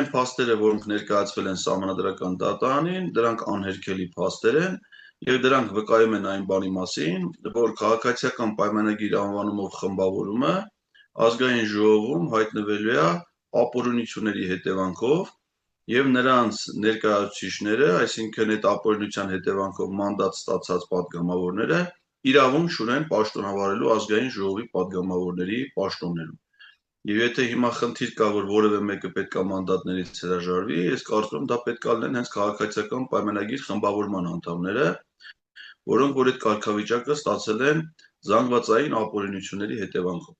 այն փաստերը, որոնք ներկայացվել են Սահմանադրական դատարանին, դրանք անհերքելի փաստեր են, եւ դրանք վկայում են այն բանի մասին, որ քաղաքացիական պայմանագիր անվանումով խմբավորումը ազգային ժողովում հայտնվելու է ապօրինությունների հետևանքով եւ նրանց ներկայացուցիչները, այսինքն այդ ապօրինության հետևանքով մանդատ ստացած պատգամավորները իրավունք չունեն պաշտոնավարելու ազգային ժողովի պատգամավորների պաշտոններում։ Եվ եթե հիմա խնդիր կա, որ որևէ մեկը պետք է մանդատներից հրաժարվի, ես կարծում եմ դա պետք է լինեն հենց քաղաքացիական պայմանագիր խմբավորման անդամները, որոնք որ այդ կարգավիճակը ստացել են զանգվածային ապօրինությունների հետևանքով։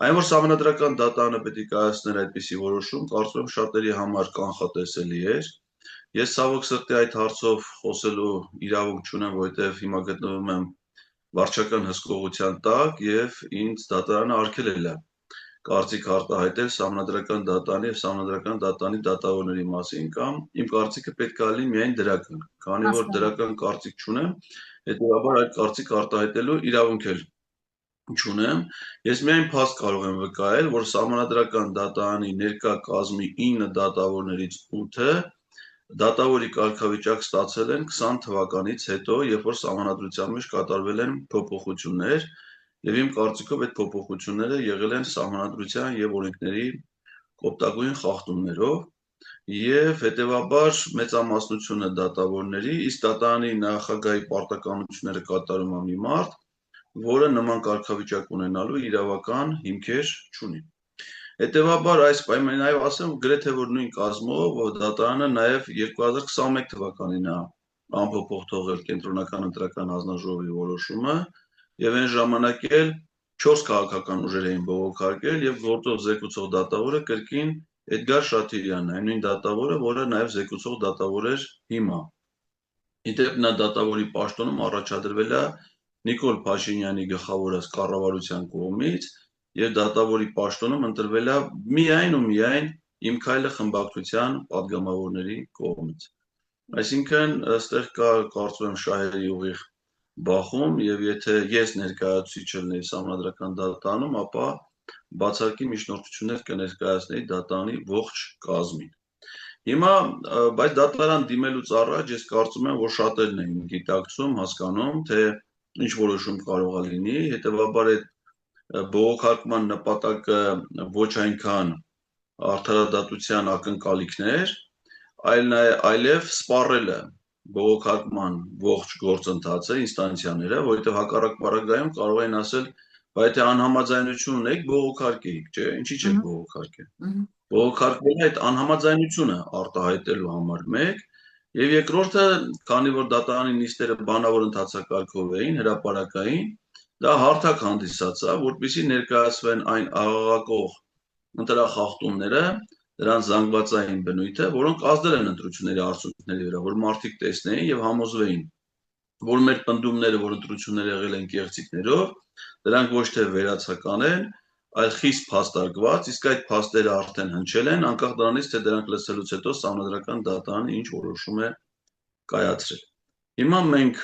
Այն որ Սահմանադրական դատարանը պետք է կայացներ այդպիսի որոշում, կարծում եմ շատերի համար կանխատեսելի էր։ Ես ցավոք սրտի այդ հարցով խոսելու իրավունք չունեմ, որովհետև հիմա գտնվում եմ վարչական հսկողության տակ եւ ինձ դատարանը արգելել է կարծիք արտահայտել Սահմանադրական դատարանի եւ Սահմանադրական դատարանի դատավորների մասին կամ իմ կարծիքը պետք է լինի միայն դրական, քանի որ դրական կարծիք չունեմ, հետեւաբար այդ կարծիք արտահայտելու իրավունք էլ չունեմ։ Ես միայն փաստ կարող եմ վկայել, որ Սահմանադրական դատարանի ներկա կազմի 9 դատավորներից 8-ը դատավորի կարգավիճակ ստացել են 20 թվականից հետո, երբ որ Սահմանադրության մեջ կատարվել են փոփոխություններ, եւ իմ կարծիքով այդ փոփոխությունները եղել են Սահմանադրության եւ օրենքների կոպտագույն խախտումներով եւ հետեւաբար մեծամասնությունը դատավորների, իսկ դատարանի նախագահի պարտականությունները կատարում է մի մարդ, որը նման կարգավիճակ ունենալու իրավական հիմքեր չունի։ Հետևաբար այս պայմանին այո ասեմ գրեթե որ նույն կազմով դատարանը նաև 2021 թվականին է անփոփոխ թողել կենտրոնական ընտրական հանձնաժողովի որոշումը եւ այն ժամանակ էլ 4 քաղաքական ուժեր էին բողոքարկել եւ գործող զեկուցող դատավորը կրկին Էդգար Շաթիրյանն է, նույն դատավորը, որը նաև զեկուցող դատավոր էր հիմա։ Իդեպ նա դատավորի պաշտոնում առաջադրվել է Նիկոլ Փաշինյանի գլխավորած կառավարության կողմից եւ դատավորի պաշտոնում ընտրվել է միայն ու միայն Իմ քայլը խմբակցության պատգամավորների կողմից։ Այսինքն այստեղ կա կարծում եմ շահերի ուղիղ բախում եւ եթե ես ներկայացուցիչ լինեի Սահմանադրական դատարանում, ապա բացառիկի միջնորդություններ կներկայացնեի դատարանի ողջ կազմին։ Հիմա բայց դատարան դիմելուց առաջ ես կարծում եմ, որ շատերն են գիտակցում, հասկանում, թե ինչ որոշում կարող է լինի, հետեւաբար այդ բողոքարկման նպատակը ոչ այնքան արդարադատության ակնկալիքներ, այլև սպառելը բողոքարկման ողջ գործընթացը, ինստանցիաները, որովհետև հակառակ պարագայում կարող են ասել, բայց եթե անհամաձայնություն ունեք, բողոքարկեիք, չէ, ինչի՞ չեք բողոքարկել։ Բողոքարկվելը այդ անհամաձայնությունը արտահայտելու համար մեկ, եւ երկրորդը, քանի որ դատարանի նիստերը բանավոր ընթացակարգով էին, հրապարակային, դա հարթակ հանդիսացավ, որպեսզի ներկայացվեն այն աղաղակող ընտրախախտումները, դրանց զանգվածային բնույթը, որոնք ազդել են ընտրությունների արդյունքների վրա, որ մարդիկ տեսնեին եւ համոզվեին, որ մեր պնդումները, որ ընտրությունները եղել են կեղծիքներով, դրանք ոչ թե վերացական են, այլ խիստ փաստարկված, իսկ այդ փաստերը արդեն հնչել են, անկախ դրանից, թե դրանք լսելուց հետո Սահմանադրական դատարանը ինչ որոշում է կայացրել։ Հիմա մենք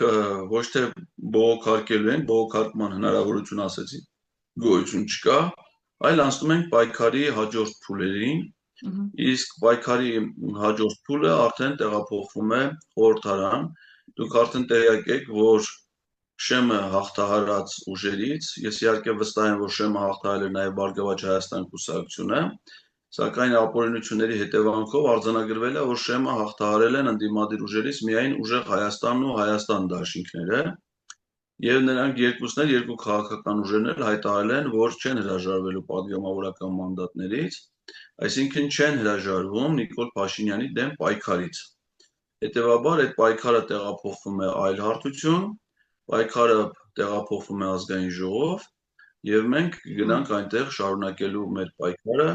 ոչ թե բողոքարկելու ենք, բողոքարկման հնարավորություն ասեցի, գոյություն չկա, այլ անցնում ենք պայքարի հաջորդ փուլերին, իսկ պայքարի հաջորդ փուլը արդեն տեղափոխվում է խորհրդարան, դուք արդեն տեղյակ եք, որ Շեմը հաղթահարած ուժերից, ես իհարկե վստահ եմ, որ Շեմը հաղթահարել է նաև Բարգավաճ Հայաստան կուսակցությունը, սակայն ապօրինությունների հետևանքով արձանագրվել է, որ Շեմը հաղթահարել են ընդդիմադիր ուժերից միայն ուժեղ Հայաստանն ու Հայաստան դաշինքները, եւ նրանք երկուսն էլ երկու քաղաքական ուժերն էլ հայտարարել են, որ չեն հրաժարվելու պատգամավորական մանդատներից, այսինքն չեն հրաժարվում Նիկոլ Փաշինյանի դեմ պայքարից։ Հետևաբար այդ պայքարը տեղափոխվում է այլ հարթություն, պայքարը տեղափոխվում է ազգային ժողով եւ մենք գնանք այնտեղ շարունակելու մեր պայքարը